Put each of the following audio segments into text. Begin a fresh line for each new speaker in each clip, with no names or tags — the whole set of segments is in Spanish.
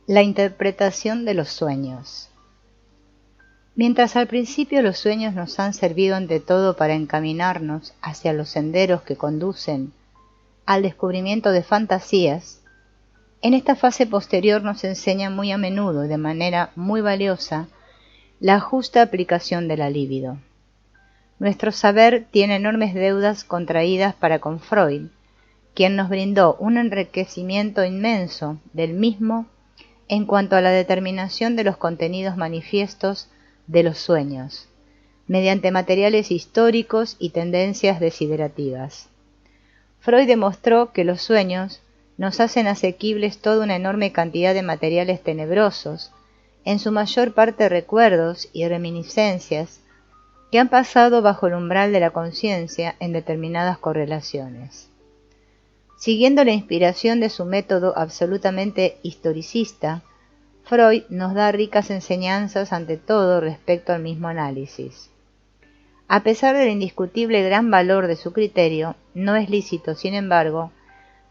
La interpretación de los sueños. Mientras al principio los sueños nos han servido ante todo para encaminarnos hacia los senderos que conducen al descubrimiento de fantasías, en esta fase posterior nos enseñan muy a menudo y de manera muy valiosa la justa aplicación de la libido. Nuestro saber tiene enormes deudas contraídas para con Freud, quien nos brindó un enriquecimiento inmenso del mismo en cuanto a la determinación de los contenidos manifiestos de los sueños, mediante materiales históricos y tendencias desiderativas. Freud demostró que los sueños nos hacen asequibles toda una enorme cantidad de materiales tenebrosos, en su mayor parte recuerdos y reminiscencias que han pasado bajo el umbral de la conciencia en determinadas correlaciones. Siguiendo la inspiración de su método absolutamente historicista, Freud nos da ricas enseñanzas ante todo respecto al mismo análisis. A pesar del indiscutible gran valor de su criterio, no es lícito, sin embargo,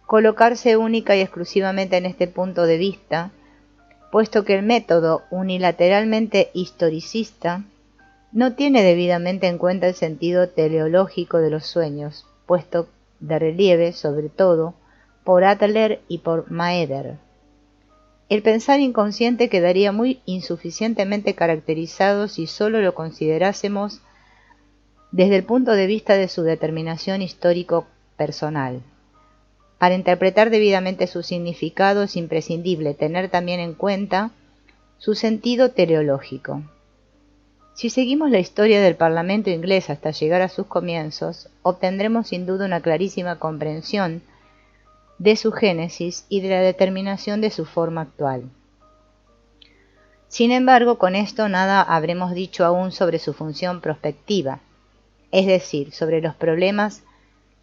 colocarse única y exclusivamente en este punto de vista, puesto que el método unilateralmente historicista no tiene debidamente en cuenta el sentido teleológico de los sueños, puesto de relieve, sobre todo, por Adler y por Maeder. El pensar inconsciente quedaría muy insuficientemente caracterizado si sólo lo considerásemos desde el punto de vista de su determinación histórico personal. Para interpretar debidamente su significado es imprescindible tener también en cuenta su sentido teleológico. Si seguimos la historia del Parlamento inglés hasta llegar a sus comienzos, obtendremos sin duda una clarísima comprensión de su génesis y de la determinación de su forma actual. Sin embargo, con esto nada habremos dicho aún sobre su función prospectiva, es decir, sobre los problemas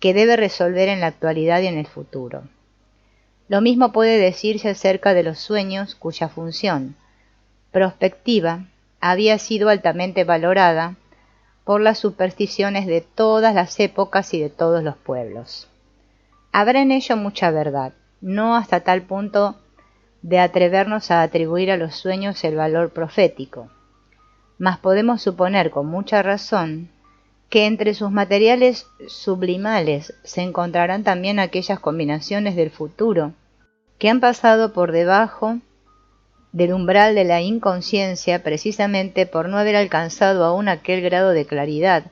que debe resolver en la actualidad y en el futuro. Lo mismo puede decirse acerca de los sueños cuya función prospectiva había sido altamente valorada por las supersticiones de todas las épocas y de todos los pueblos. Habrá en ello mucha verdad, no hasta tal punto de atrevernos a atribuir a los sueños el valor profético, mas podemos suponer con mucha razón que entre sus materiales sublimales se encontrarán también aquellas combinaciones del futuro que han pasado por debajo del umbral de la inconsciencia precisamente por no haber alcanzado aún aquel grado de claridad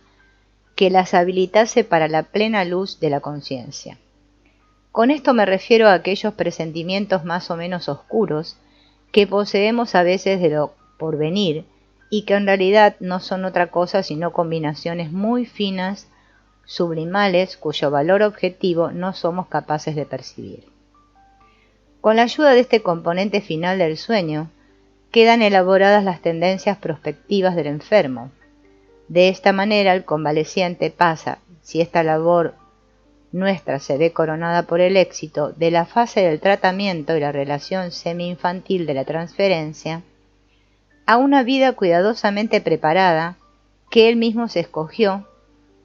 que las habilitase para la plena luz de la conciencia. Con esto me refiero a aquellos presentimientos más o menos oscuros que poseemos a veces de lo porvenir y que en realidad no son otra cosa sino combinaciones muy finas, sublimales, cuyo valor objetivo no somos capaces de percibir. Con la ayuda de este componente final del sueño, quedan elaboradas las tendencias prospectivas del enfermo. De esta manera el convaleciente pasa, si esta labor nuestra se ve coronada por el éxito, de la fase del tratamiento y la relación semi-infantil de la transferencia, a una vida cuidadosamente preparada que él mismo se escogió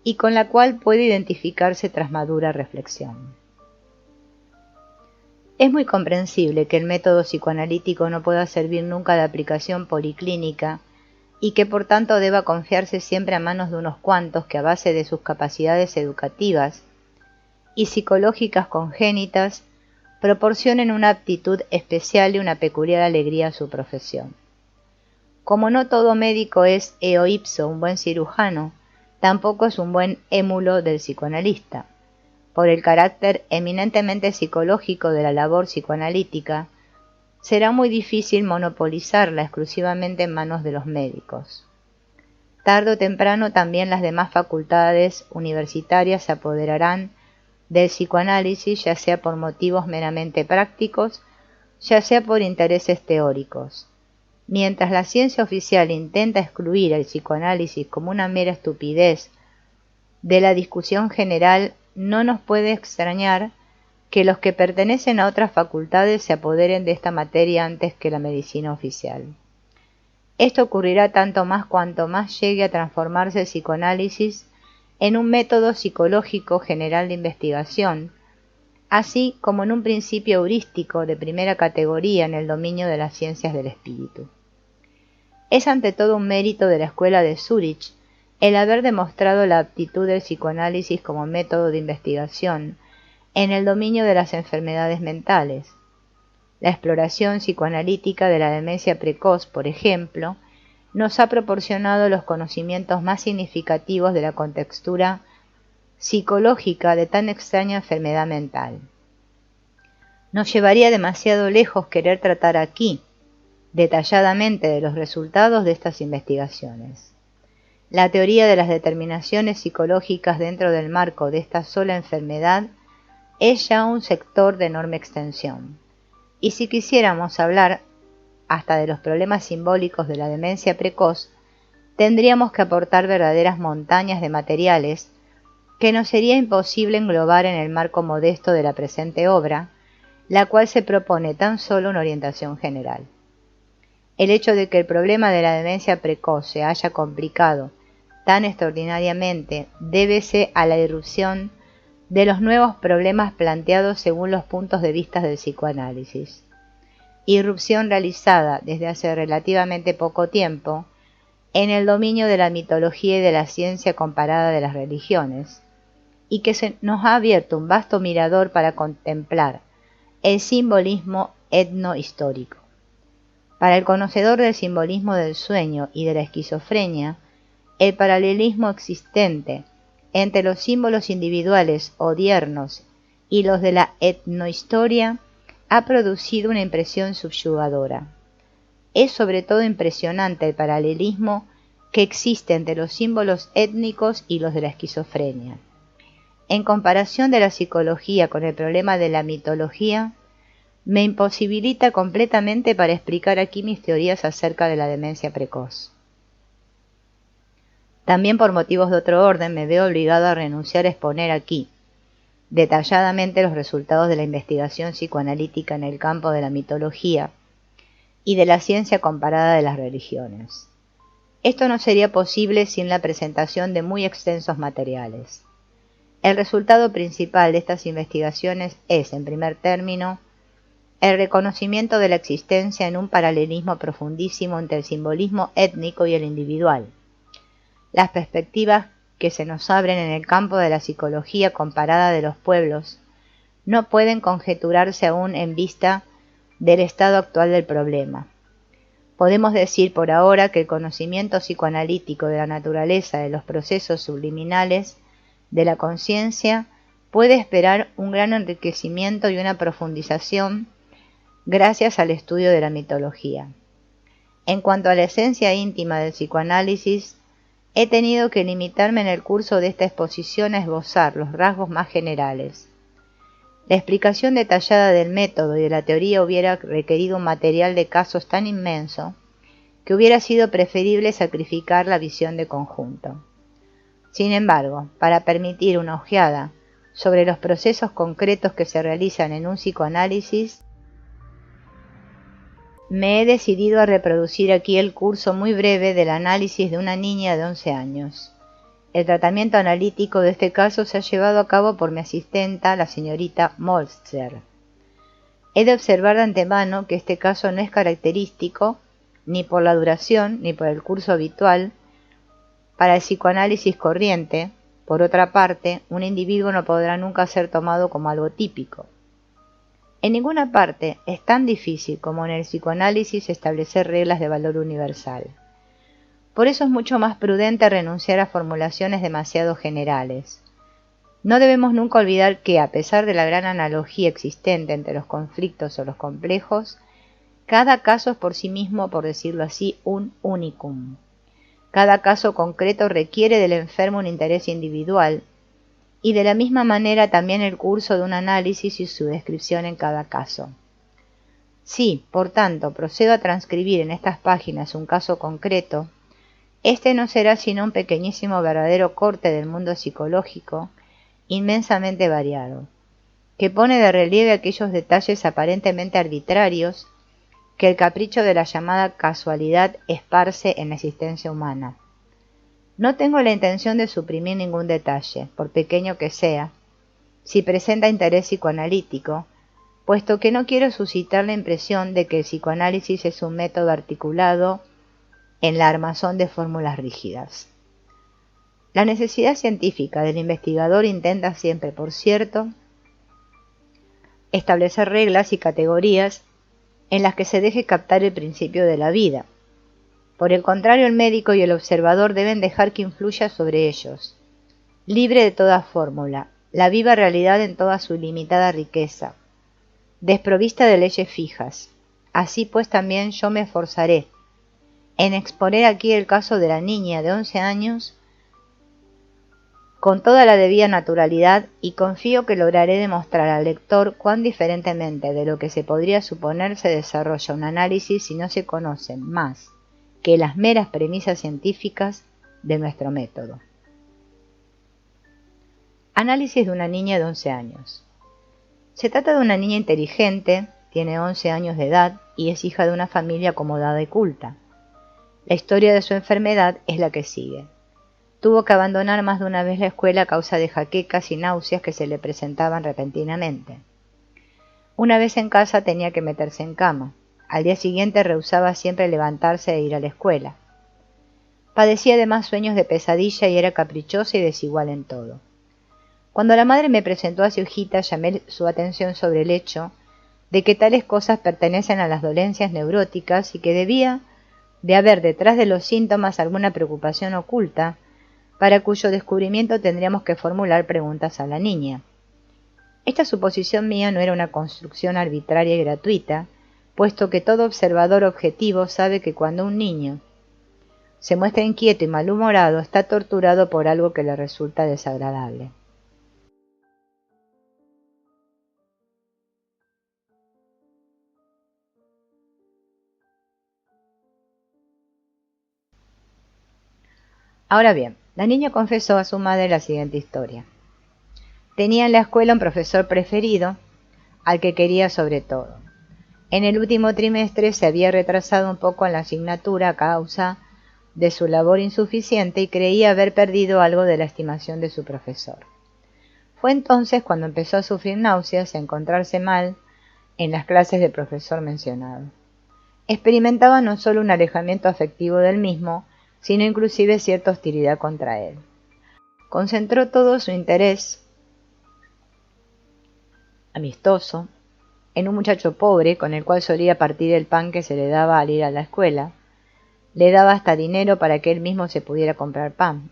y con la cual puede identificarse tras madura reflexión. Es muy comprensible que el método psicoanalítico no pueda servir nunca de aplicación policlínica y que por tanto deba confiarse siempre a manos de unos cuantos que a base de sus capacidades educativas y psicológicas congénitas proporcionen una aptitud especial y una peculiar alegría a su profesión. Como no todo médico es eo ipso un buen cirujano, tampoco es un buen émulo del psicoanalista. Por el carácter eminentemente psicológico de la labor psicoanalítica, será muy difícil monopolizarla exclusivamente en manos de los médicos. Tarde o temprano también las demás facultades universitarias se apoderarán del psicoanálisis, ya sea por motivos meramente prácticos, ya sea por intereses teóricos. Mientras la ciencia oficial intenta excluir el psicoanálisis como una mera estupidez de la discusión general, no nos puede extrañar que los que pertenecen a otras facultades se apoderen de esta materia antes que la medicina oficial. Esto ocurrirá tanto más cuanto más llegue a transformarse el psicoanálisis en un método psicológico general de investigación, así como en un principio heurístico de primera categoría en el dominio de las ciencias del espíritu. Es ante todo un mérito de la escuela de Zúrich el haber demostrado la aptitud del psicoanálisis como método de investigación en el dominio de las enfermedades mentales. La exploración psicoanalítica de la demencia precoz, por ejemplo, nos ha proporcionado los conocimientos más significativos de la contextura psicológica de tan extraña enfermedad mental. Nos llevaría demasiado lejos querer tratar aquí, detalladamente, de los resultados de estas investigaciones. La teoría de las determinaciones psicológicas dentro del marco de esta sola enfermedad es ya un sector de enorme extensión. Y si quisiéramos hablar hasta de los problemas simbólicos de la demencia precoz, tendríamos que aportar verdaderas montañas de materiales que nos sería imposible englobar en el marco modesto de la presente obra, la cual se propone tan solo una orientación general. El hecho de que el problema de la demencia precoz se haya complicado tan extraordinariamente débese a la irrupción de los nuevos problemas planteados según los puntos de vista del psicoanálisis. Irrupción realizada desde hace relativamente poco tiempo en el dominio de la mitología y de la ciencia comparada de las religiones, y que nos ha abierto un vasto mirador para contemplar el simbolismo etnohistórico. Para el conocedor del simbolismo del sueño y de la esquizofrenia, el paralelismo existente entre los símbolos individuales odiernos y los de la etnohistoria ha producido una impresión subyugadora. Es sobre todo impresionante el paralelismo que existe entre los símbolos étnicos y los de la esquizofrenia. En comparación de la psicología con el problema de la mitología, me imposibilita completamente para explicar aquí mis teorías acerca de la demencia precoz. También por motivos de otro orden me veo obligado a renunciar a exponer aquí detalladamente los resultados de la investigación psicoanalítica en el campo de la mitología y de la ciencia comparada de las religiones. Esto no sería posible sin la presentación de muy extensos materiales. El resultado principal de estas investigaciones es, en primer término, el reconocimiento de la existencia en un paralelismo profundísimo entre el simbolismo étnico y el individual. Las perspectivas que se nos abren en el campo de la psicología comparada de los pueblos no pueden conjeturarse aún en vista del estado actual del problema. Podemos decir por ahora que el conocimiento psicoanalítico de la naturaleza de los procesos subliminales de la conciencia puede esperar un gran enriquecimiento y una profundización gracias al estudio de la mitología. En cuanto a la esencia íntima del psicoanálisis, he tenido que limitarme en el curso de esta exposición a esbozar los rasgos más generales. La explicación detallada del método y de la teoría hubiera requerido un material de casos tan inmenso que hubiera sido preferible sacrificar la visión de conjunto. Sin embargo, para permitir una ojeada sobre los procesos concretos que se realizan en un psicoanálisis, me he decidido a reproducir aquí el curso muy breve del análisis de una niña de 11 años. El tratamiento analítico de este caso se ha llevado a cabo por mi asistenta, la señorita Moltzer. He de observar de antemano que este caso no es característico, ni por la duración, ni por el curso habitual, para el psicoanálisis corriente. Por otra parte, un individuo no podrá nunca ser tomado como algo típico. En ninguna parte es tan difícil como en el psicoanálisis establecer reglas de valor universal. Por eso es mucho más prudente renunciar a formulaciones demasiado generales. No debemos nunca olvidar que, a pesar de la gran analogía existente entre los conflictos o los complejos, cada caso es por sí mismo, por decirlo así, un unicum. Cada caso concreto requiere del enfermo un interés individual, y de la misma manera también el curso de un análisis y su descripción en cada caso. Si, por tanto, procedo a transcribir en estas páginas un caso concreto, este no será sino un pequeñísimo verdadero corte del mundo psicológico, inmensamente variado, que pone de relieve aquellos detalles aparentemente arbitrarios que el capricho de la llamada casualidad esparce en la existencia humana. No tengo la intención de suprimir ningún detalle, por pequeño que sea, si presenta interés psicoanalítico, puesto que no quiero suscitar la impresión de que el psicoanálisis es un método articulado en la armazón de fórmulas rígidas. La necesidad científica del investigador intenta siempre, por cierto, establecer reglas y categorías en las que se deje captar el principio de la vida. Por el contrario, el médico y el observador deben dejar que influya sobre ellos, libre de toda fórmula, la viva realidad en toda su limitada riqueza, desprovista de leyes fijas. Así pues también yo me esforzaré en exponer aquí el caso de la niña de 11 años con toda la debida naturalidad, y confío que lograré demostrar al lector cuán diferentemente de lo que se podría suponer se desarrolla un análisis si no se conocen más que las meras premisas científicas de nuestro método. Análisis de una niña de 11 años. Se trata de una niña inteligente, tiene 11 años de edad y es hija de una familia acomodada y culta. La historia de su enfermedad es la que sigue. Tuvo que abandonar más de una vez la escuela a causa de jaquecas y náuseas que se le presentaban repentinamente. Una vez en casa tenía que meterse en cama. Al día siguiente rehusaba siempre levantarse e ir a la escuela. Padecía además sueños de pesadilla y era caprichosa y desigual en todo. Cuando la madre me presentó a su hijita, llamé su atención sobre el hecho de que tales cosas pertenecen a las dolencias neuróticas y que debía de haber detrás de los síntomas alguna preocupación oculta, para cuyo descubrimiento tendríamos que formular preguntas a la niña. Esta suposición mía no era una construcción arbitraria y gratuita, puesto que todo observador objetivo sabe que cuando un niño se muestra inquieto y malhumorado, está torturado por algo que le resulta desagradable. Ahora bien, la niña confesó a su madre la siguiente historia. Tenía en la escuela un profesor preferido, al que quería sobre todo. En el último trimestre se había retrasado un poco en la asignatura a causa de su labor insuficiente y creía haber perdido algo de la estimación de su profesor. Fue entonces cuando empezó a sufrir náuseas y a encontrarse mal en las clases del profesor mencionado. Experimentaba no solo un alejamiento afectivo del mismo, sino inclusive cierta hostilidad contra él. Concentró todo su interés amistoso en un muchacho pobre con el cual solía partir el pan que se le daba al ir a la escuela. Le daba hasta dinero para que él mismo se pudiera comprar pan.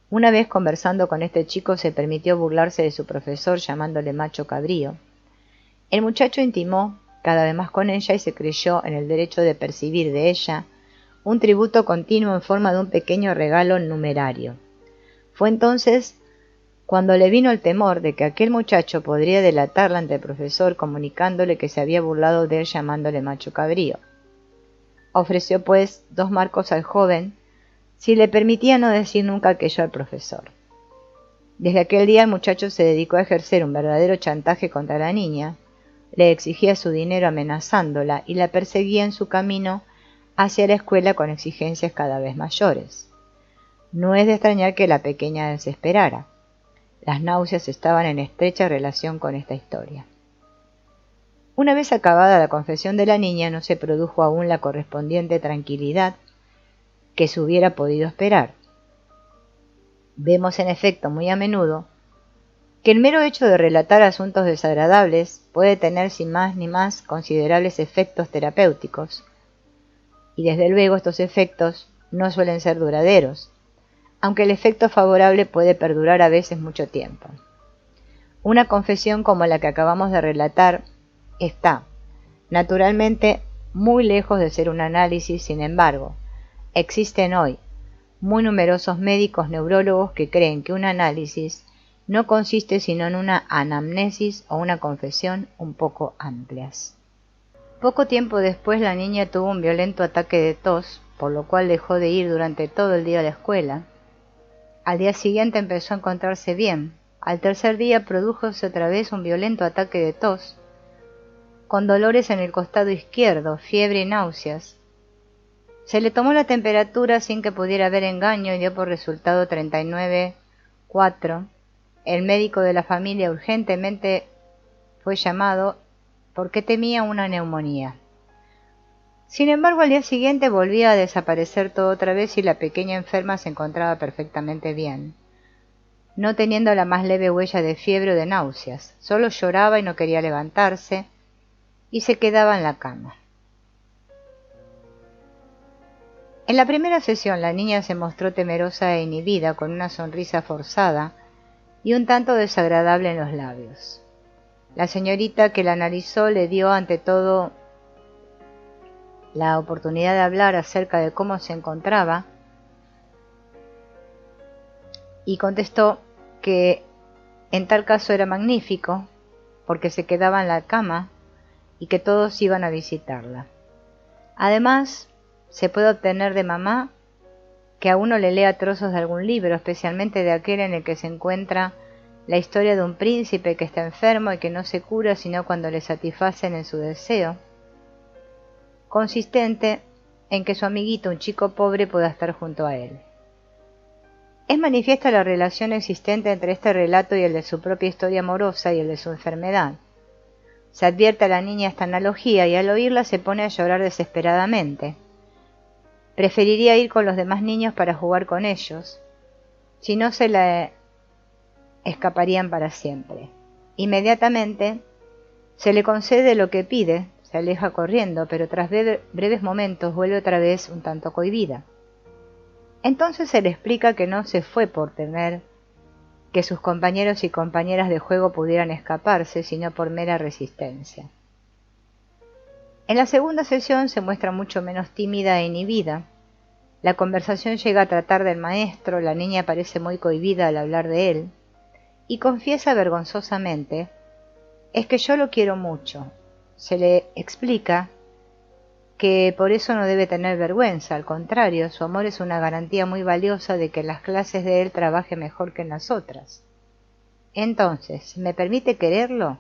Una vez conversando con este chico se permitió burlarse de su profesor llamándole macho cabrío. El muchacho intimó cada vez más con ella y se creyó en el derecho de percibir de ella un tributo continuo en forma de un pequeño regalo numerario. Fue entonces cuando le vino el temor de que aquel muchacho podría delatarla ante el profesor comunicándole que se había burlado de él llamándole macho cabrío. Ofreció pues 2 marcos al joven si le permitía no decir nunca aquello al profesor. Desde aquel día el muchacho se dedicó a ejercer un verdadero chantaje contra la niña, le exigía su dinero amenazándola y la perseguía en su camino hacia la escuela con exigencias cada vez mayores. No es de extrañar que la pequeña desesperara. Las náuseas estaban en estrecha relación con esta historia. Una vez acabada la confesión de la niña, no se produjo aún la correspondiente tranquilidad que se hubiera podido esperar. Vemos en efecto muy a menudo que el mero hecho de relatar asuntos desagradables puede tener sin más ni más considerables efectos terapéuticos, y desde luego estos efectos no suelen ser duraderos, aunque el efecto favorable puede perdurar a veces mucho tiempo. Una confesión como la que acabamos de relatar está, naturalmente, muy lejos de ser un análisis. Sin embargo, existen hoy muy numerosos médicos neurólogos que creen que un análisis no consiste sino en una anamnesis o una confesión un poco amplias. Poco tiempo después la niña tuvo un violento ataque de tos, por lo cual dejó de ir durante todo el día a la escuela. Al día siguiente empezó a encontrarse bien. Al tercer día prodújose otra vez un violento ataque de tos, con dolores en el costado izquierdo, fiebre y náuseas. Se le tomó la temperatura sin que pudiera haber engaño y dio por resultado 39,4. el médico de la familia urgentemente fue llamado porque temía una neumonía. Sin embargo, al día siguiente volvía a desaparecer todo otra vez y la pequeña enferma se encontraba perfectamente bien, no teniendo la más leve huella de fiebre o de náuseas. Solo lloraba y no quería levantarse y se quedaba en la cama. En la primera sesión la niña se mostró temerosa e inhibida, con una sonrisa forzada y un tanto desagradable en los labios. La señorita que la analizó le dio ante todo la oportunidad de hablar acerca de cómo se encontraba y contestó que en tal caso era magnífico porque se quedaba en la cama y que todos iban a visitarla. Además, se puede obtener de mamá que a uno le lea trozos de algún libro, especialmente de aquel en el que se encuentra la historia de un príncipe que está enfermo y que no se cura sino cuando le satisfacen en su deseo, consistente en que su amiguito, un chico pobre, pueda estar junto a él. Es manifiesta la relación existente entre este relato y el de su propia historia amorosa y el de su enfermedad. Se advierte a la niña esta analogía y al oírla se pone a llorar desesperadamente. Preferiría ir con los demás niños para jugar con ellos, si no se la escaparían para siempre. Inmediatamente se le concede lo que pide, se aleja corriendo, pero tras breves momentos vuelve otra vez un tanto cohibida. Entonces se le explica que no se fue por temer que sus compañeros y compañeras de juego pudieran escaparse, sino por mera resistencia. En la segunda sesión se muestra mucho menos tímida e inhibida. La conversación llega a tratar del maestro, la niña parece muy cohibida al hablar de él, y confiesa vergonzosamente: «Es que yo lo quiero mucho». Se le explica que por eso no debe tener vergüenza, al contrario, su amor es una garantía muy valiosa de que en las clases de él trabaje mejor que en las otras. «Entonces, ¿me permite quererlo?»,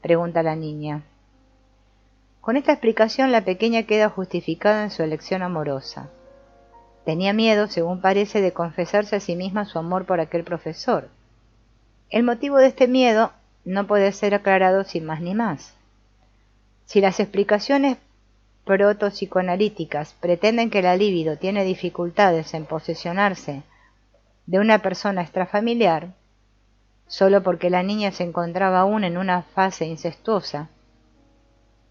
pregunta la niña. Con esta explicación la pequeña queda justificada en su elección amorosa. Tenía miedo, según parece, de confesarse a sí misma su amor por aquel profesor. El motivo de este miedo no puede ser aclarado sin más ni más. Si las explicaciones proto-psicoanalíticas pretenden que la libido tiene dificultades en posesionarse de una persona extrafamiliar, solo porque la niña se encontraba aún en una fase incestuosa,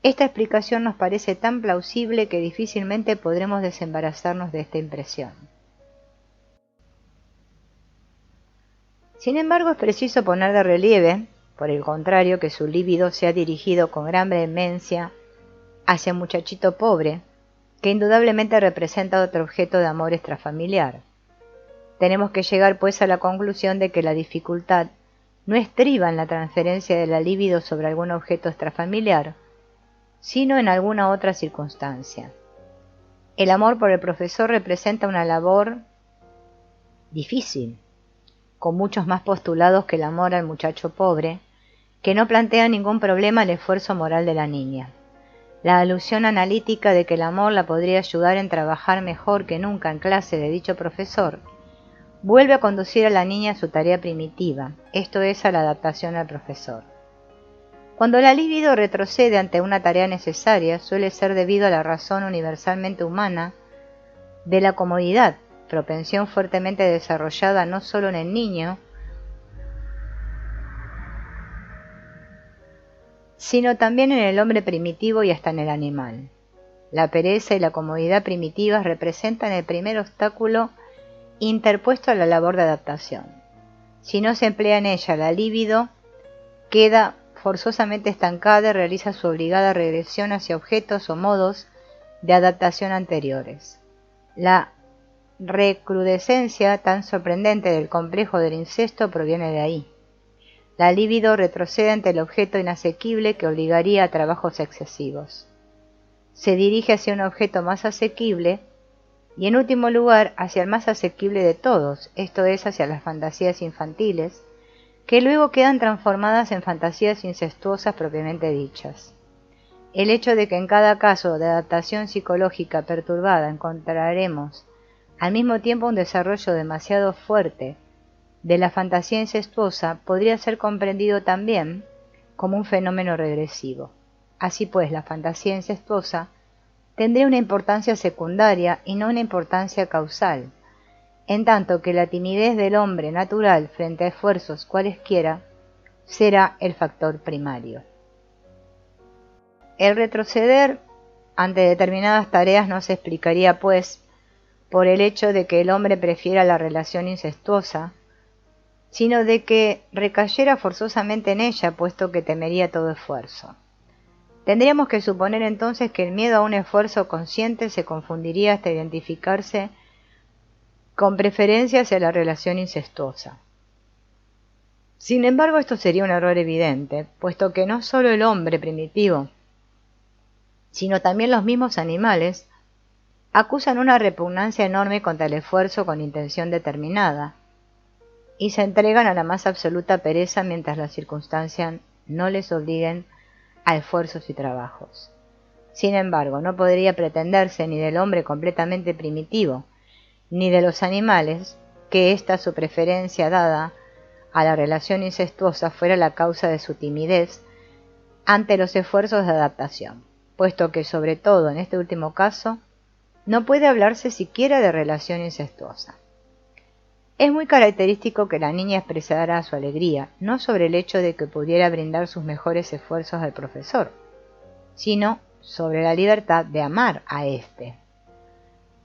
esta explicación nos parece tan plausible que difícilmente podremos desembarazarnos de esta impresión. Sin embargo, es preciso poner de relieve, por el contrario, que su líbido se ha dirigido con gran vehemencia hacia un muchachito pobre, que indudablemente representa otro objeto de amor extrafamiliar. Tenemos que llegar pues a la conclusión de que la dificultad no estriba en la transferencia de la libido sobre algún objeto extrafamiliar, sino en alguna otra circunstancia. El amor por el profesor representa una labor difícil, con muchos más postulados que el amor al muchacho pobre, que no plantea ningún problema al esfuerzo moral de la niña. La alusión analítica de que el amor la podría ayudar en trabajar mejor que nunca en clase de dicho profesor, vuelve a conducir a la niña a su tarea primitiva, esto es, a la adaptación al profesor. Cuando la libido retrocede ante una tarea necesaria, suele ser debido a la razón universalmente humana de la comodidad, propensión fuertemente desarrollada no solo en el niño, sino también en el hombre primitivo y hasta en el animal. La pereza y la comodidad primitivas representan el primer obstáculo interpuesto a la labor de adaptación. Si no se emplea en ella la libido, queda forzosamente estancada y realiza su obligada regresión hacia objetos o modos de adaptación anteriores. La recrudescencia tan sorprendente del complejo del incesto proviene de ahí. La libido retrocede ante el objeto inasequible que obligaría a trabajos excesivos. Se dirige hacia un objeto más asequible y, en último lugar, hacia el más asequible de todos, esto es, hacia las fantasías infantiles, que luego quedan transformadas en fantasías incestuosas propiamente dichas. El hecho de que en cada caso de adaptación psicológica perturbada encontraremos al mismo tiempo un desarrollo demasiado fuerte de la fantasía incestuosa podría ser comprendido también como un fenómeno regresivo. Así pues, la fantasía incestuosa tendría una importancia secundaria y no una importancia causal, en tanto que la timidez del hombre natural frente a esfuerzos cualesquiera será el factor primario. El retroceder ante determinadas tareas no se explicaría, pues, por el hecho de que el hombre prefiera la relación incestuosa, sino de que recayera forzosamente en ella, puesto que temería todo esfuerzo. Tendríamos que suponer entonces que el miedo a un esfuerzo consciente se confundiría hasta identificarse con preferencia hacia la relación incestuosa. Sin embargo, esto sería un error evidente, puesto que no solo el hombre primitivo, sino también los mismos animales, acusan una repugnancia enorme contra el esfuerzo con intención determinada, y se entregan a la más absoluta pereza mientras las circunstancias no les obliguen a esfuerzos y trabajos. Sin embargo, no podría pretenderse ni del hombre completamente primitivo, ni de los animales, que esta su preferencia dada a la relación incestuosa fuera la causa de su timidez ante los esfuerzos de adaptación, puesto que, sobre todo en este último caso, no puede hablarse siquiera de relación incestuosa. Es muy característico que la niña expresara su alegría, no sobre el hecho de que pudiera brindar sus mejores esfuerzos al profesor, sino sobre la libertad de amar a éste.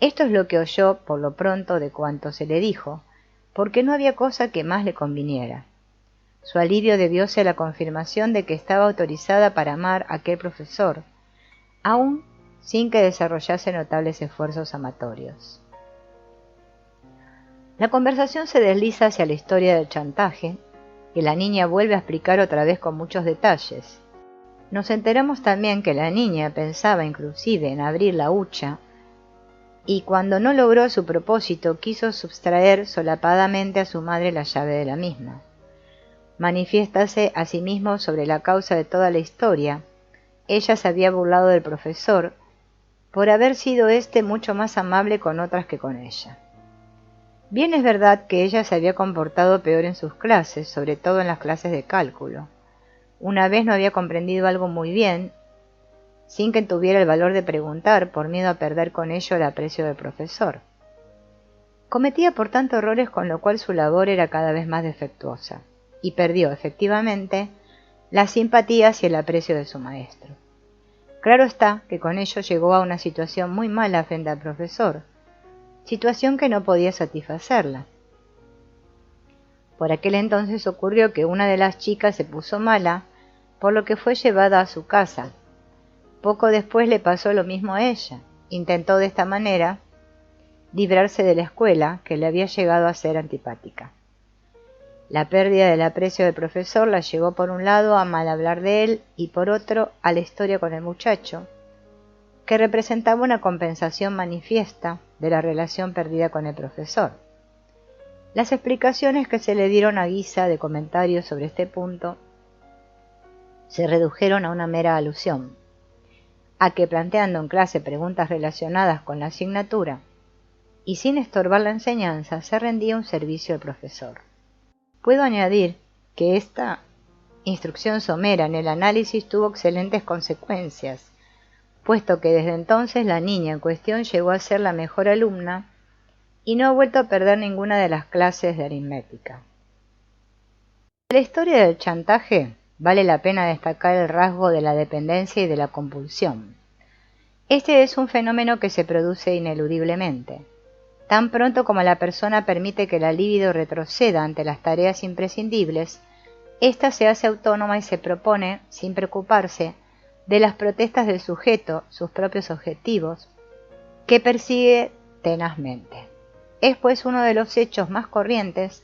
Esto es lo que oyó por lo pronto de cuanto se le dijo, porque no había cosa que más le conviniera. Su alivio debióse a la confirmación de que estaba autorizada para amar a aquel profesor, aun sin que desarrollase notables esfuerzos amatorios. La conversación se desliza hacia la historia del chantaje, que la niña vuelve a explicar otra vez con muchos detalles. Nos enteramos también que la niña pensaba inclusive en abrir la hucha, y cuando no logró su propósito quiso sustraer solapadamente a su madre la llave de la misma. Manifiéstase asimismo sobre la causa de toda la historia. Ella se había burlado del profesor por haber sido éste mucho más amable con otras que con ella. Bien es verdad que ella se había comportado peor en sus clases, sobre todo en las clases de cálculo. Una vez no había comprendido algo muy bien, sin que tuviera el valor de preguntar, por miedo a perder con ello el aprecio del profesor. Cometía por tanto errores, con lo cual su labor era cada vez más defectuosa, y perdió, efectivamente, las simpatías y el aprecio de su maestro. Claro está que con ello llegó a una situación muy mala frente al profesor, situación que no podía satisfacerla. Por aquel entonces ocurrió que una de las chicas se puso mala, por lo que fue llevada a su casa. Poco después le pasó lo mismo a ella. Intentó de esta manera librarse de la escuela, que le había llegado a ser antipática. La pérdida del aprecio del profesor la llevó por un lado a mal hablar de él y por otro a la historia con el muchacho, que representaba una compensación manifiesta de la relación perdida con el profesor. Las explicaciones que se le dieron a guisa de comentarios sobre este punto se redujeron a una mera alusión, a que planteando en clase preguntas relacionadas con la asignatura y sin estorbar la enseñanza se rendía un servicio al profesor. Puedo añadir que esta instrucción somera en el análisis tuvo excelentes consecuencias, puesto que desde entonces la niña en cuestión llegó a ser la mejor alumna y no ha vuelto a perder ninguna de las clases de aritmética. En la historia del chantaje vale la pena destacar el rasgo de la dependencia y de la compulsión. Este es un fenómeno que se produce ineludiblemente. Tan pronto como la persona permite que la libido retroceda ante las tareas imprescindibles, ésta se hace autónoma y se propone, sin preocuparse, de las protestas del sujeto, sus propios objetivos, que persigue tenazmente. Es pues uno de los hechos más corrientes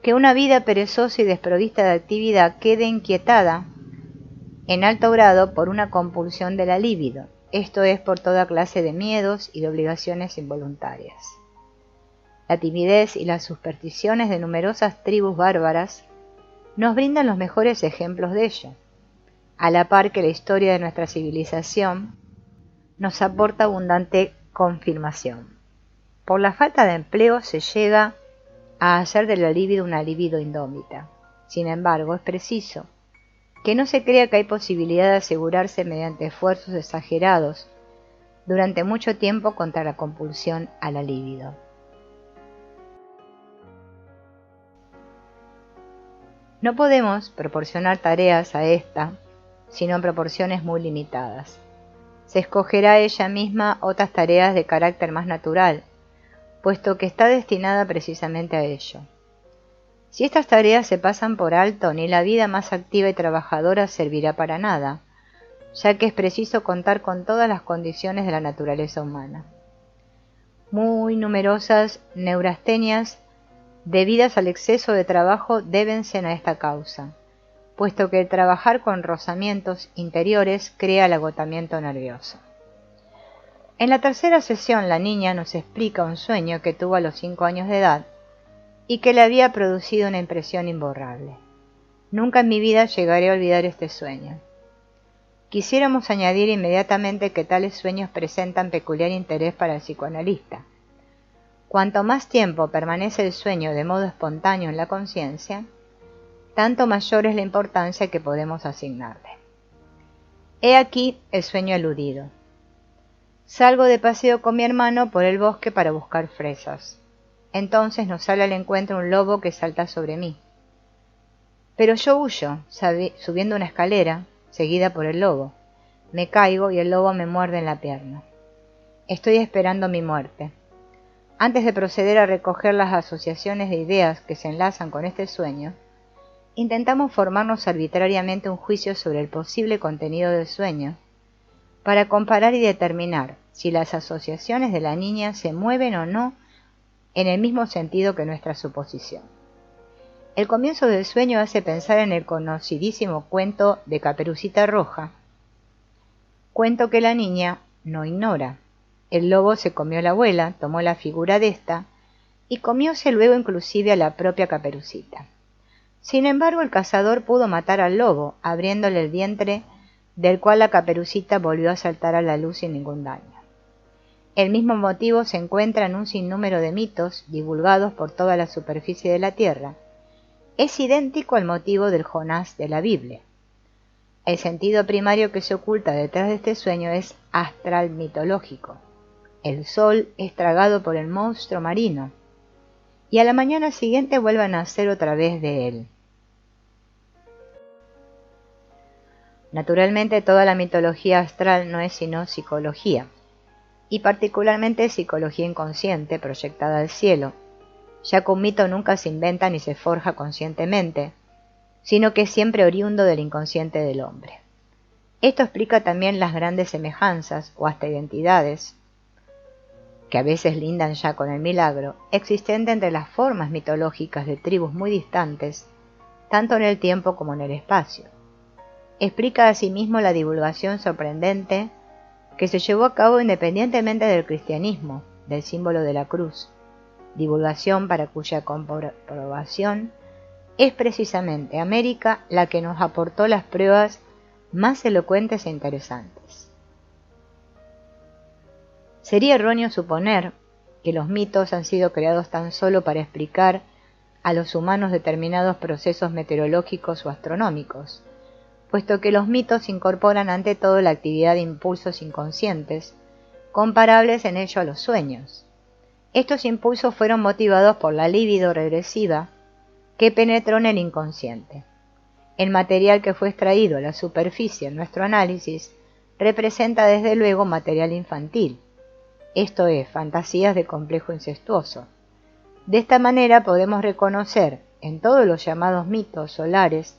que una vida perezosa y desprovista de actividad quede inquietada en alto grado por una compulsión de la libido, esto es, por toda clase de miedos y de obligaciones involuntarias. La timidez y las supersticiones de numerosas tribus bárbaras nos brindan los mejores ejemplos de ello, a la par que la historia de nuestra civilización nos aporta abundante confirmación. Por la falta de empleo se llega a hacer de la libido una libido indómita. Sin embargo, es preciso que no se crea que hay posibilidad de asegurarse mediante esfuerzos exagerados durante mucho tiempo contra la compulsión a la libido. No podemos proporcionar tareas a esta, sino en proporciones muy limitadas. Se escogerá ella misma otras tareas de carácter más natural, puesto que está destinada precisamente a ello. Si estas tareas se pasan por alto, ni la vida más activa y trabajadora servirá para nada, ya que es preciso contar con todas las condiciones de la naturaleza humana. Muy numerosas neurastenias debidas al exceso de trabajo débense a esta causa, puesto que el trabajar con rozamientos interiores crea el agotamiento nervioso. En la tercera sesión la niña nos explica un sueño que tuvo a los 5 años de edad y que le había producido una impresión imborrable. Nunca en mi vida llegaré a olvidar este sueño. Quisiéramos añadir inmediatamente que tales sueños presentan peculiar interés para el psicoanalista. Cuanto más tiempo permanece el sueño de modo espontáneo en la conciencia, tanto mayor es la importancia que podemos asignarle. He aquí el sueño aludido. Salgo de paseo con mi hermano por el bosque para buscar fresas. Entonces nos sale al encuentro un lobo que salta sobre mí. Pero yo huyo, subiendo una escalera, seguida por el lobo. Me caigo y el lobo me muerde en la pierna. Estoy esperando mi muerte. Antes de proceder a recoger las asociaciones de ideas que se enlazan con este sueño, intentamos formarnos arbitrariamente un juicio sobre el posible contenido del sueño, para comparar y determinar si las asociaciones de la niña se mueven o no en el mismo sentido que nuestra suposición. El comienzo del sueño hace pensar en el conocidísimo cuento de Caperucita Roja, cuento que la niña no ignora. El lobo se comió a la abuela, tomó la figura de ésta y comióse luego inclusive a la propia Caperucita. Sin embargo, el cazador pudo matar al lobo, abriéndole el vientre, del cual la Caperucita volvió a saltar a la luz sin ningún daño. El mismo motivo se encuentra en un sinnúmero de mitos divulgados por toda la superficie de la tierra. Es idéntico al motivo del Jonás de la Biblia. El sentido primario que se oculta detrás de este sueño es astral mitológico. El sol es tragado por el monstruo marino, y a la mañana siguiente vuelve a nacer otra vez de él. Naturalmente, toda la mitología astral no es sino psicología, y particularmente psicología inconsciente proyectada al cielo, ya que un mito nunca se inventa ni se forja conscientemente, sino que es siempre oriundo del inconsciente del hombre. Esto explica también las grandes semejanzas o hasta identidades, que a veces lindan ya con el milagro, existente entre las formas mitológicas de tribus muy distantes, tanto en el tiempo como en el espacio. Explica asimismo la divulgación sorprendente que se llevó a cabo independientemente del cristianismo, del símbolo de la cruz, divulgación para cuya comprobación es precisamente América la que nos aportó las pruebas más elocuentes e interesantes. Sería erróneo suponer que los mitos han sido creados tan solo para explicar a los humanos determinados procesos meteorológicos o astronómicos, puesto que los mitos incorporan ante todo la actividad de impulsos inconscientes, comparables en ello a los sueños. Estos impulsos fueron motivados por la libido regresiva que penetró en el inconsciente. El material que fue extraído a la superficie en nuestro análisis representa desde luego material infantil, esto es, fantasías de complejo incestuoso. De esta manera podemos reconocer en todos los llamados mitos solares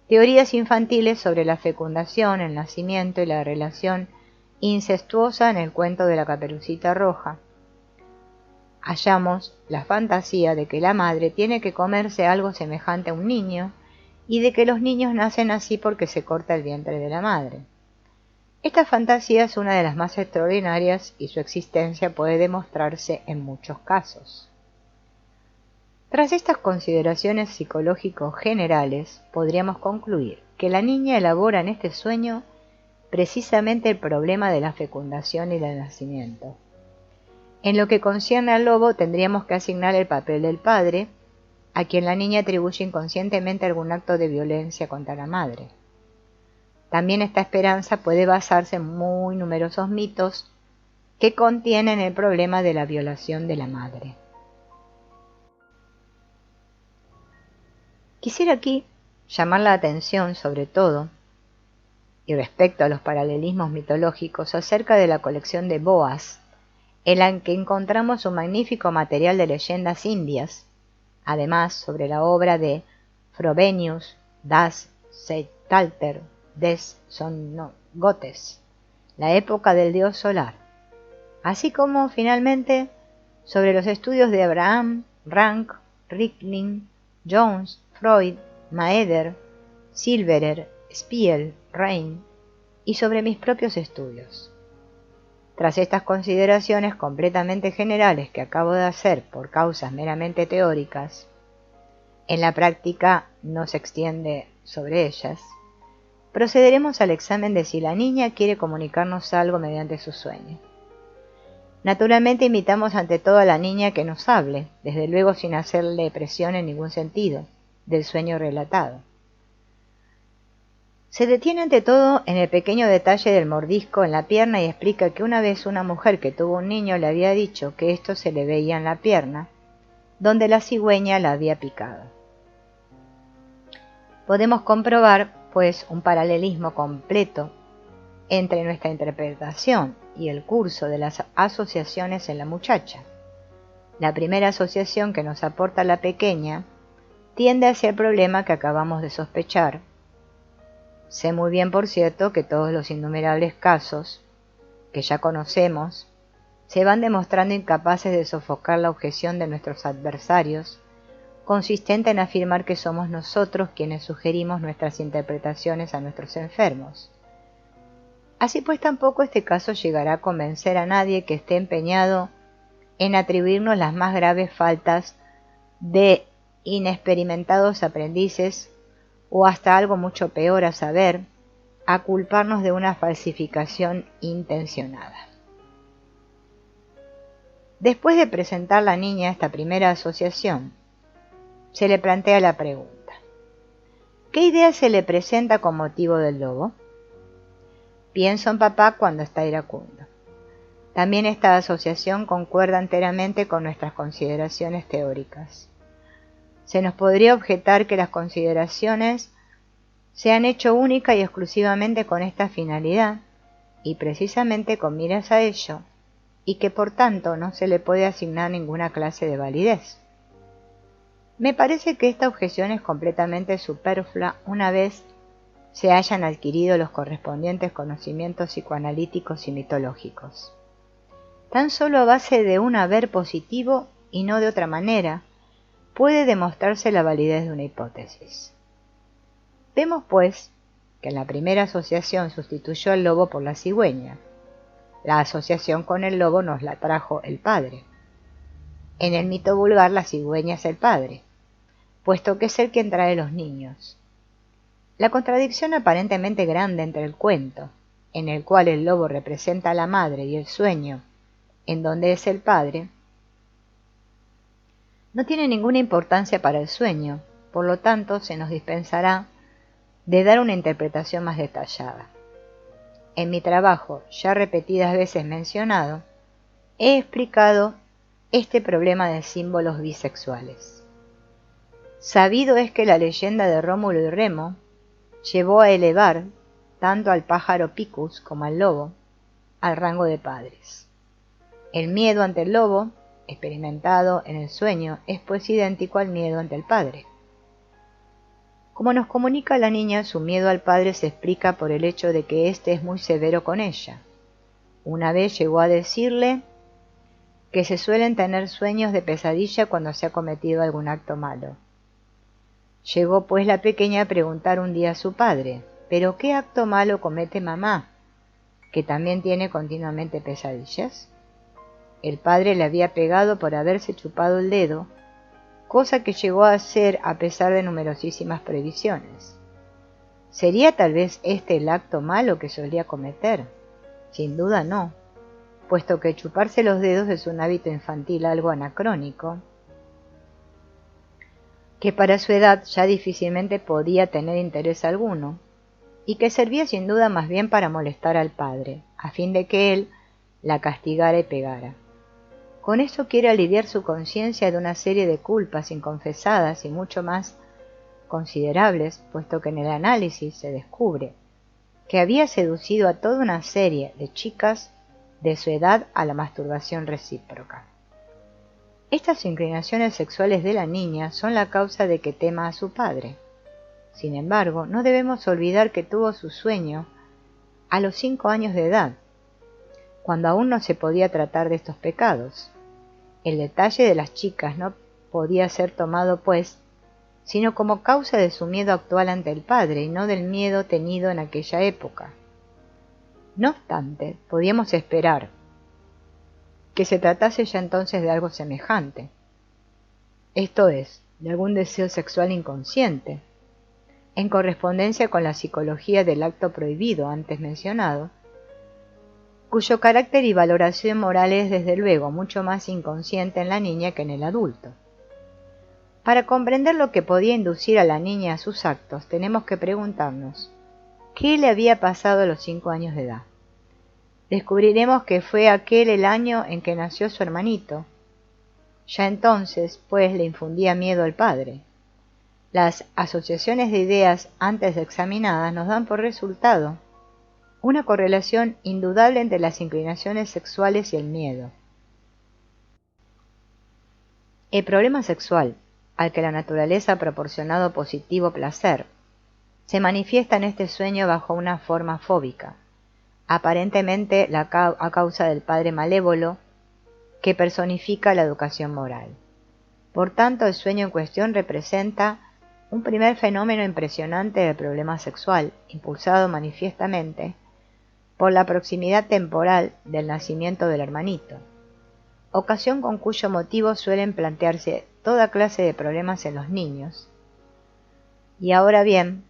teorías infantiles sobre la fecundación, el nacimiento y la relación incestuosa en el cuento de la Caperucita Roja. Hallamos la fantasía de que la madre tiene que comerse algo semejante a un niño y de que los niños nacen así porque se corta el vientre de la madre. Esta fantasía es una de las más extraordinarias y su existencia puede demostrarse en muchos casos. Tras estas consideraciones psicológicos generales, podríamos concluir que la niña elabora en este sueño precisamente el problema de la fecundación y del nacimiento. En lo que concierne al lobo, tendríamos que asignar el papel del padre, a quien la niña atribuye inconscientemente algún acto de violencia contra la madre. También esta esperanza puede basarse en muy numerosos mitos que contienen el problema de la violación de la madre. Quisiera aquí llamar la atención, sobre todo, y respecto a los paralelismos mitológicos, acerca de la colección de Boas, en la que encontramos un magnífico material de leyendas indias, además sobre la obra de Frobenius das Zeitalter des Songotes, la época del dios solar, así como, finalmente, sobre los estudios de Abraham, Rank, Rickling, Jones, Freud, Maeder, Silverer, Spiel, Rein, y sobre mis propios estudios. Tras estas consideraciones completamente generales que acabo de hacer por causas meramente teóricas, en la práctica no se extiende sobre ellas, procederemos al examen de si la niña quiere comunicarnos algo mediante su sueño. Naturalmente invitamos ante todo a la niña que nos hable, desde luego sin hacerle presión en ningún sentido, del sueño relatado. Se detiene ante todo en el pequeño detalle del mordisco en la pierna y explica que una vez una mujer que tuvo un niño le había dicho que esto se le veía en la pierna, donde la cigüeña la había picado. Podemos comprobar, pues, un paralelismo completo entre nuestra interpretación y el curso de las asociaciones en la muchacha. La primera asociación que nos aporta la pequeña tiende hacia el problema que acabamos de sospechar. Sé muy bien, por cierto, que todos los innumerables casos que ya conocemos se van demostrando incapaces de sofocar la objeción de nuestros adversarios, consistente en afirmar que somos nosotros quienes sugerimos nuestras interpretaciones a nuestros enfermos. Así pues, tampoco este caso llegará a convencer a nadie que esté empeñado en atribuirnos las más graves faltas de inexperimentados aprendices, o hasta algo mucho peor, a saber, a culparnos de una falsificación intencionada. Después de presentar la niña esta primera asociación, se le plantea la pregunta: ¿qué idea se le presenta con motivo del lobo? Pienso en papá cuando está iracundo. También esta asociación concuerda enteramente con nuestras consideraciones teóricas. Se nos podría objetar que las consideraciones se han hecho única y exclusivamente con esta finalidad, y precisamente con miras a ello, y que por tanto no se le puede asignar ninguna clase de validez. Me parece que esta objeción es completamente superflua una vez se hayan adquirido los correspondientes conocimientos psicoanalíticos y mitológicos. Tan solo a base de un haber positivo, y no de otra manera, puede demostrarse la validez de una hipótesis. Vemos, pues, que en la primera asociación sustituyó al lobo por la cigüeña. La asociación con el lobo nos la trajo el padre. En el mito vulgar, la cigüeña es el padre, puesto que es él quien trae los niños. La contradicción aparentemente grande entre el cuento, en el cual el lobo representa a la madre, y el sueño, en donde es el padre, no tiene ninguna importancia para el sueño, por lo tanto se nos dispensará de dar una interpretación más detallada. En mi trabajo, ya repetidas veces mencionado, he explicado este problema de símbolos bisexuales. Sabido es que la leyenda de Rómulo y Remo llevó a elevar tanto al pájaro Picus como al lobo al rango de padres. El miedo ante el lobo, experimentado en el sueño, es pues idéntico al miedo ante el padre. Como nos comunica la niña, su miedo al padre se explica por el hecho de que éste es muy severo con ella. Una vez llegó a decirle que se suelen tener sueños de pesadilla cuando se ha cometido algún acto malo. Llegó pues la pequeña a preguntar un día a su padre: ¿pero qué acto malo comete mamá, que también tiene continuamente pesadillas? El padre le había pegado por haberse chupado el dedo, cosa que llegó a hacer a pesar de numerosísimas previsiones. ¿Sería tal vez este el acto malo que solía cometer? Sin duda no. puesto que chuparse los dedos es un hábito infantil algo anacrónico, que para su edad ya difícilmente podía tener interés alguno, y que servía sin duda más bien para molestar al padre, a fin de que él la castigara y pegara. Con esto quiere aliviar su conciencia de una serie de culpas inconfesadas y mucho más considerables, puesto que en el análisis se descubre que había seducido a toda una serie de chicas de su edad a la masturbación recíproca. Estas inclinaciones sexuales de la niña son la causa de que tema a su padre. Sin embargo, no debemos olvidar que tuvo su sueño a los 5 años de edad, cuando aún no se podía tratar de estos pecados. El detalle de las chicas no podía ser tomado, pues, sino como causa de su miedo actual ante el padre y no del miedo tenido en aquella época. No obstante, podíamos esperar que se tratase ya entonces de algo semejante, esto es, de algún deseo sexual inconsciente, en correspondencia con la psicología del acto prohibido antes mencionado, cuyo carácter y valoración moral es desde luego mucho más inconsciente en la niña que en el adulto. Para comprender lo que podía inducir a la niña a sus actos, tenemos que preguntarnos, ¿qué le había pasado a los 5 años de edad? Descubriremos que fue aquel el año en que nació su hermanito. Ya entonces, pues, le infundía miedo al padre. Las asociaciones de ideas antes examinadas nos dan por resultado una correlación indudable entre las inclinaciones sexuales y el miedo. El problema sexual, al que la naturaleza ha proporcionado positivo placer, se manifiesta en este sueño bajo una forma fóbica, aparentemente a causa del padre malévolo que personifica la educación moral. Por tanto, el sueño en cuestión representa un primer fenómeno impresionante del problema sexual, impulsado manifiestamente por la proximidad temporal del nacimiento del hermanito, ocasión con cuyo motivo suelen plantearse toda clase de problemas en los niños. Y ahora bien,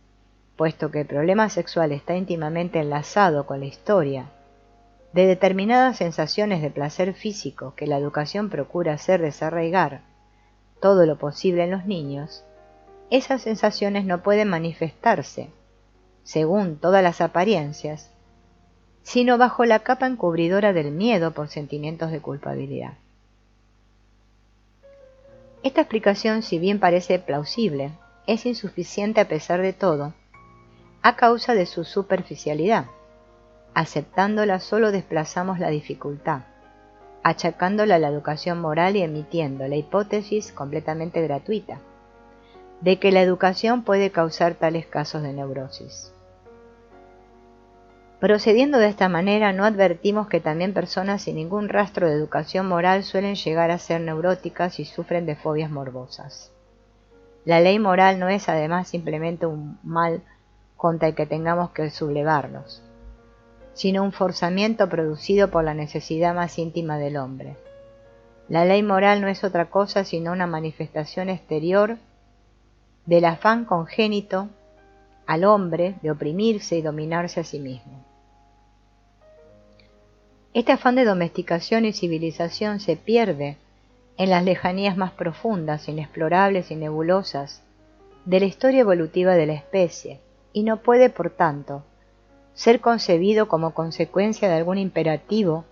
puesto que el problema sexual está íntimamente enlazado con la historia de determinadas sensaciones de placer físico que la educación procura hacer desarraigar todo lo posible en los niños, esas sensaciones no pueden manifestarse, según todas las apariencias, sino bajo la capa encubridora del miedo por sentimientos de culpabilidad. Esta explicación, si bien parece plausible, es insuficiente a pesar de todo, a causa de su superficialidad. Aceptándola solo desplazamos la dificultad, achacándola a la educación moral y emitiendo la hipótesis completamente gratuita de que la educación puede causar tales casos de neurosis. Procediendo de esta manera, no advertimos que también personas sin ningún rastro de educación moral suelen llegar a ser neuróticas y sufren de fobias morbosas. La ley moral no es además simplemente un mal contra el que tengamos que sublevarnos, sino un forzamiento producido por la necesidad más íntima del hombre. La ley moral no es otra cosa sino una manifestación exterior del afán congénito al hombre de oprimirse y dominarse a sí mismo. Este afán de domesticación y civilización se pierde en las lejanías más profundas, inexplorables y nebulosas de la historia evolutiva de la especie, y no puede, por tanto, ser concebido como consecuencia de algún imperativo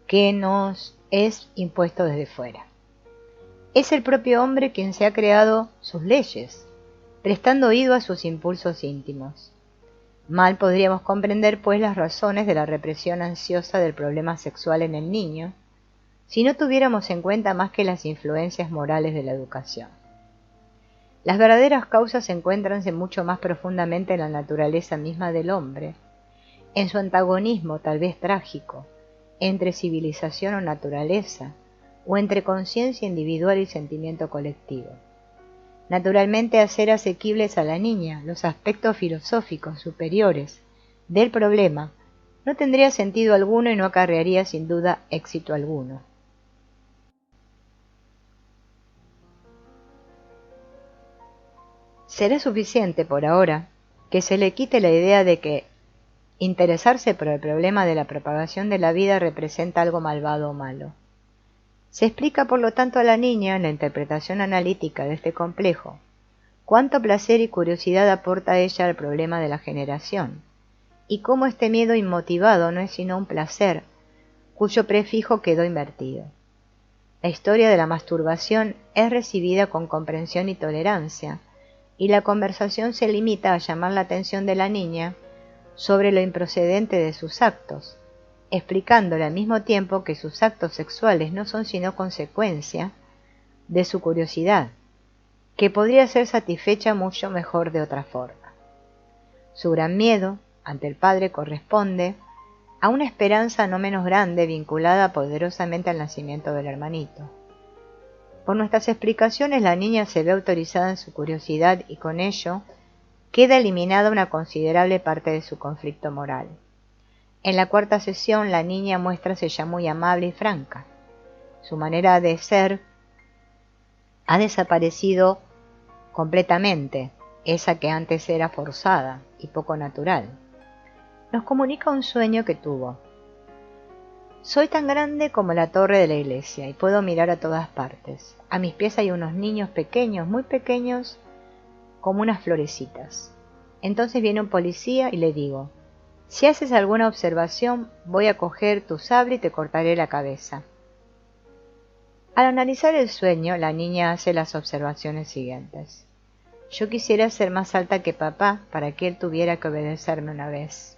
que nos es impuesto desde fuera. Es el propio hombre quien se ha creado sus leyes, prestando oído a sus impulsos íntimos. Mal podríamos comprender, pues, las razones de la represión ansiosa del problema sexual en el niño, si no tuviéramos en cuenta más que las influencias morales de la educación. Las verdaderas causas se encuentran mucho más profundamente en la naturaleza misma del hombre, en su antagonismo tal vez trágico, entre civilización o naturaleza, o entre conciencia individual y sentimiento colectivo. Naturalmente, hacer asequibles a la niña los aspectos filosóficos superiores del problema no tendría sentido alguno y no acarrearía sin duda éxito alguno. Será suficiente por ahora que se le quite la idea de que Interesarse por el problema de la propagación de la vida representa algo malvado o malo. Se explica por lo tanto a la niña, en la interpretación analítica de este complejo, cuánto placer y curiosidad aporta ella al problema de la generación, y cómo este miedo inmotivado no es sino un placer, cuyo prefijo quedó invertido. La historia de la masturbación es recibida con comprensión y tolerancia, y la conversación se limita a llamar la atención de la niña sobre lo improcedente de sus actos, explicándole al mismo tiempo que sus actos sexuales no son sino consecuencia de su curiosidad, que podría ser satisfecha mucho mejor de otra forma. Su gran miedo ante el padre corresponde a una esperanza no menos grande vinculada poderosamente al nacimiento del hermanito. Por nuestras explicaciones, la niña se ve autorizada en su curiosidad y con ello queda eliminada una considerable parte de su conflicto moral. En la cuarta sesión, la niña muéstrase ya muy amable y franca. Su manera de ser ha desaparecido completamente, esa que antes era forzada y poco natural. Nos comunica un sueño que tuvo. Soy tan grande como la torre de la iglesia y puedo mirar a todas partes. A mis pies hay unos niños pequeños, muy pequeños, como unas florecitas. Entonces viene un policía y le digo: si haces alguna observación, voy a coger tu sable y te cortaré la cabeza. Al analizar el sueño, la niña hace las observaciones siguientes. Yo quisiera ser más alta que papá para que él tuviera que obedecerme una vez.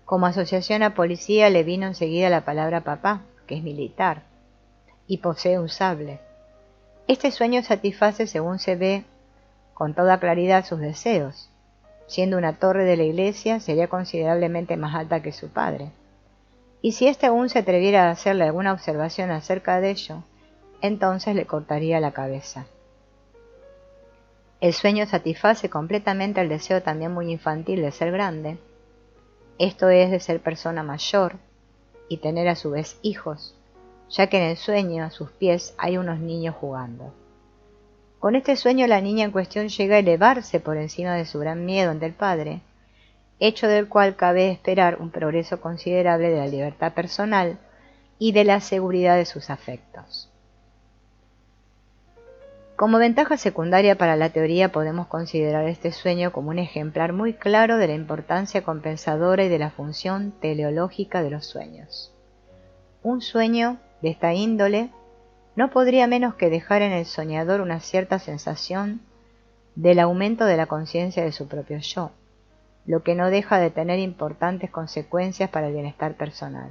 Como asociación a policía le vino enseguida la palabra papá, que es militar, y posee un sable. Este sueño satisface, según se ve, con toda claridad sus deseos. Siendo una torre de la iglesia, sería considerablemente más alta que su padre. Y si éste aún se atreviera a hacerle alguna observación acerca de ello, entonces le cortaría la cabeza. El sueño satisface completamente el deseo también muy infantil de ser grande, esto es, de ser persona mayor y tener a su vez hijos, ya que en el sueño a sus pies hay unos niños jugando. Con este sueño la niña en cuestión llega a elevarse por encima de su gran miedo ante el padre, hecho del cual cabe esperar un progreso considerable de la libertad personal y de la seguridad de sus afectos. Como ventaja secundaria para la teoría podemos considerar este sueño como un ejemplar muy claro de la importancia compensadora y de la función teleológica de los sueños. Un sueño de esta índole no podría menos que dejar en el soñador una cierta sensación del aumento de la conciencia de su propio yo, lo que no deja de tener importantes consecuencias para el bienestar personal.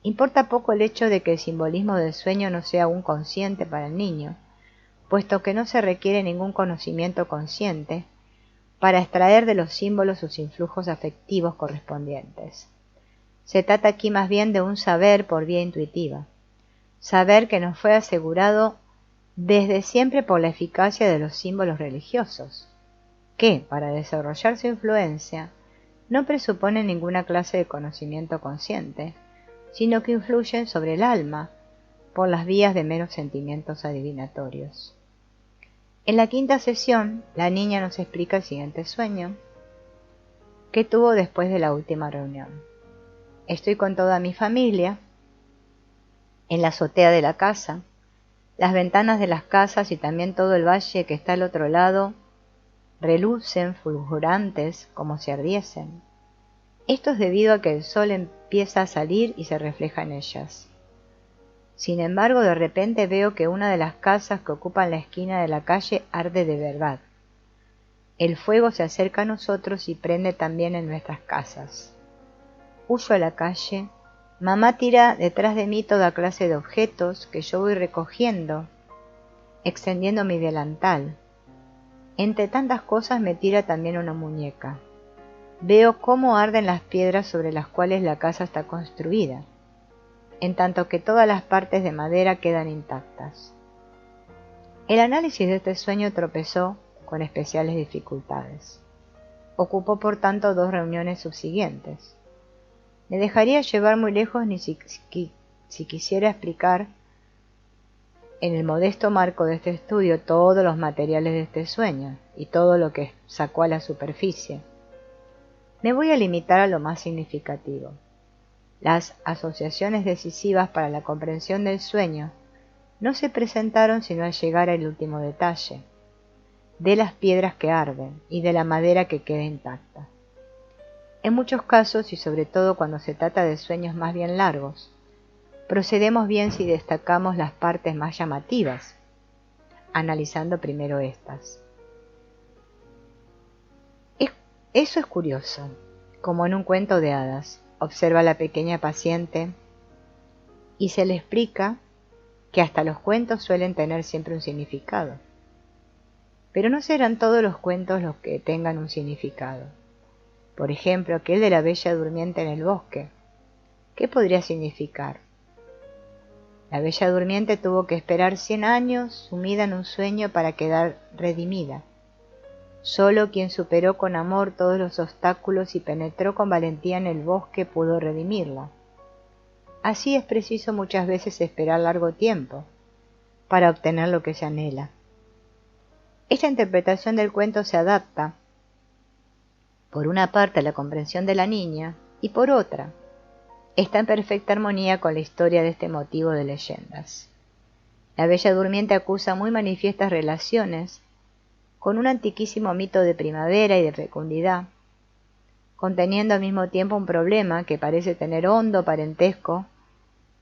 Importa poco el hecho de que el simbolismo del sueño no sea aún consciente para el niño, puesto que no se requiere ningún conocimiento consciente para extraer de los símbolos sus influjos afectivos correspondientes. Se trata aquí más bien de un saber por vía intuitiva, saber que nos fue asegurado desde siempre por la eficacia de los símbolos religiosos, que, para desarrollar su influencia, no presuponen ninguna clase de conocimiento consciente, sino que influyen sobre el alma por las vías de meros sentimientos adivinatorios. En la quinta sesión, la niña nos explica el siguiente sueño que tuvo después de la última reunión. Estoy con toda mi familia en la azotea de la casa. Las ventanas de las casas y también todo el valle que está al otro lado relucen fulgurantes como si ardiesen. Esto es debido a que el sol empieza a salir y se refleja en ellas. Sin embargo, de repente veo que una de las casas que ocupan la esquina de la calle arde de verdad. El fuego se acerca a nosotros y prende también en nuestras casas. Huyo a la calle. Mamá tira detrás de mí toda clase de objetos que yo voy recogiendo, extendiendo mi delantal. Entre tantas cosas me tira también una muñeca. Veo cómo arden las piedras sobre las cuales la casa está construida, en tanto que todas las partes de madera quedan intactas. El análisis de este sueño tropezó con especiales dificultades. Ocupó por tanto 2 reuniones subsiguientes. Me dejaría llevar muy lejos ni si quisiera explicar en el modesto marco de este estudio todos los materiales de este sueño y todo lo que sacó a la superficie. Me voy a limitar a lo más significativo. Las asociaciones decisivas para la comprensión del sueño no se presentaron sino al llegar al último detalle, de las piedras que arden y de la madera que queda intacta. En muchos casos, y sobre todo cuando se trata de sueños más bien largos, procedemos bien si destacamos las partes más llamativas, analizando primero estas. Eso es curioso, como en un cuento de hadas. Observa a la pequeña paciente y se le explica que hasta los cuentos suelen tener siempre un significado. Pero no serán todos los cuentos los que tengan un significado. Por ejemplo, aquel de la bella durmiente en el bosque. ¿Qué podría significar? La bella durmiente tuvo que esperar 100 años sumida en un sueño para quedar redimida. Solo quien superó con amor todos los obstáculos y penetró con valentía en el bosque pudo redimirla. Así es preciso muchas veces esperar largo tiempo para obtener lo que se anhela. Esta interpretación del cuento se adapta, por una parte, a la comprensión de la niña y por otra, está en perfecta armonía con la historia de este motivo de leyendas. La bella durmiente acusa muy manifiestas relaciones con un antiquísimo mito de primavera y de fecundidad, conteniendo al mismo tiempo un problema que parece tener hondo parentesco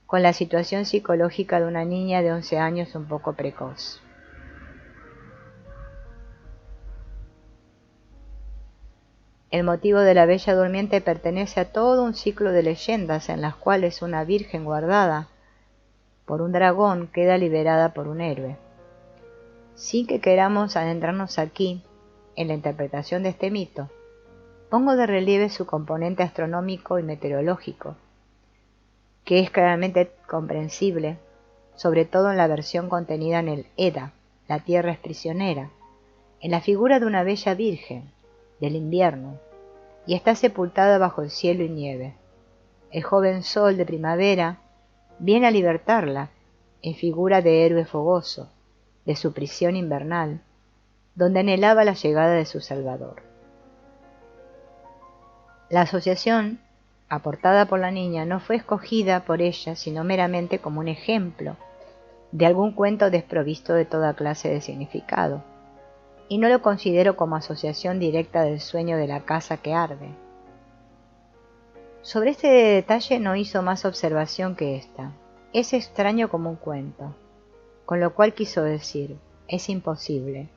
con la situación psicológica de una niña de 11 años un poco precoz. El motivo de la bella durmiente pertenece a todo un ciclo de leyendas en las cuales una virgen guardada por un dragón queda liberada por un héroe. Sin que queramos adentrarnos aquí en la interpretación de este mito, pongo de relieve su componente astronómico y meteorológico, que es claramente comprensible, sobre todo en la versión contenida en el Edda, la tierra es prisionera, en la figura de una bella virgen del invierno, y está sepultada bajo el cielo y nieve. El joven sol de primavera viene a libertarla en figura de héroe fogoso, de su prisión invernal, donde anhelaba la llegada de su Salvador. La asociación aportada por la niña no fue escogida por ella, sino meramente como un ejemplo de algún cuento desprovisto de toda clase de significado, y no lo considero como asociación directa del sueño de la casa que arde. Sobre este detalle no hizo más observación que esta. Es extraño como un cuento, con lo cual quiso decir, es imposible,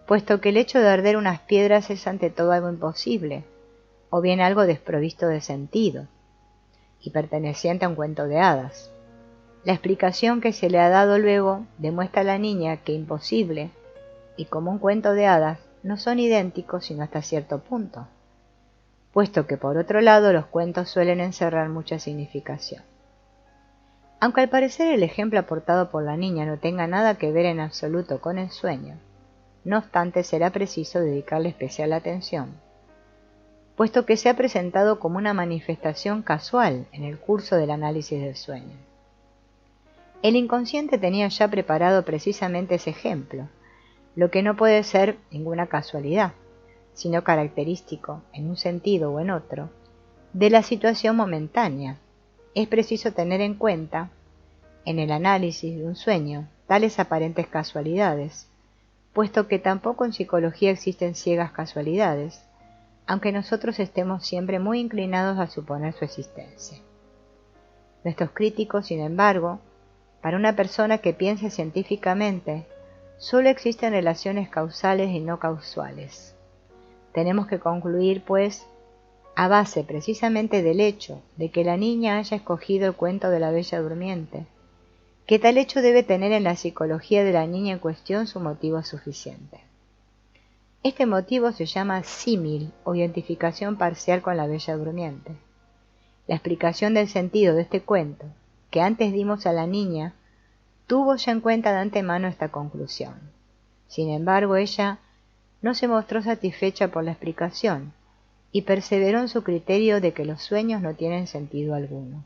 puesto que el hecho de arder unas piedras es ante todo algo imposible, o bien algo desprovisto de sentido, y perteneciente a un cuento de hadas. La explicación que se le ha dado luego demuestra a la niña que imposible y como un cuento de hadas no son idénticos sino hasta cierto punto, puesto que por otro lado los cuentos suelen encerrar mucha significación. Aunque al parecer el ejemplo aportado por la niña no tenga nada que ver en absoluto con el sueño, no obstante será preciso dedicarle especial atención, puesto que se ha presentado como una manifestación casual en el curso del análisis del sueño. El inconsciente tenía ya preparado precisamente ese ejemplo, lo que no puede ser ninguna casualidad, sino característico, en un sentido o en otro, de la situación momentánea. Es preciso tener en cuenta, en el análisis de un sueño, tales aparentes casualidades, puesto que tampoco en psicología existen ciegas casualidades, aunque nosotros estemos siempre muy inclinados a suponer su existencia. Nuestros críticos, sin embargo, para una persona que piense científicamente, solo existen relaciones causales y no causales. Tenemos que concluir, pues, a base precisamente del hecho de que la niña haya escogido el cuento de la bella durmiente, que tal hecho debe tener en la psicología de la niña en cuestión su motivo suficiente. Este motivo se llama símil o identificación parcial con la bella durmiente. La explicación del sentido de este cuento, que antes dimos a la niña, tuvo ya en cuenta de antemano esta conclusión. Sin embargo, ella no se mostró satisfecha por la explicación y perseveró en su criterio de que los sueños no tienen sentido alguno.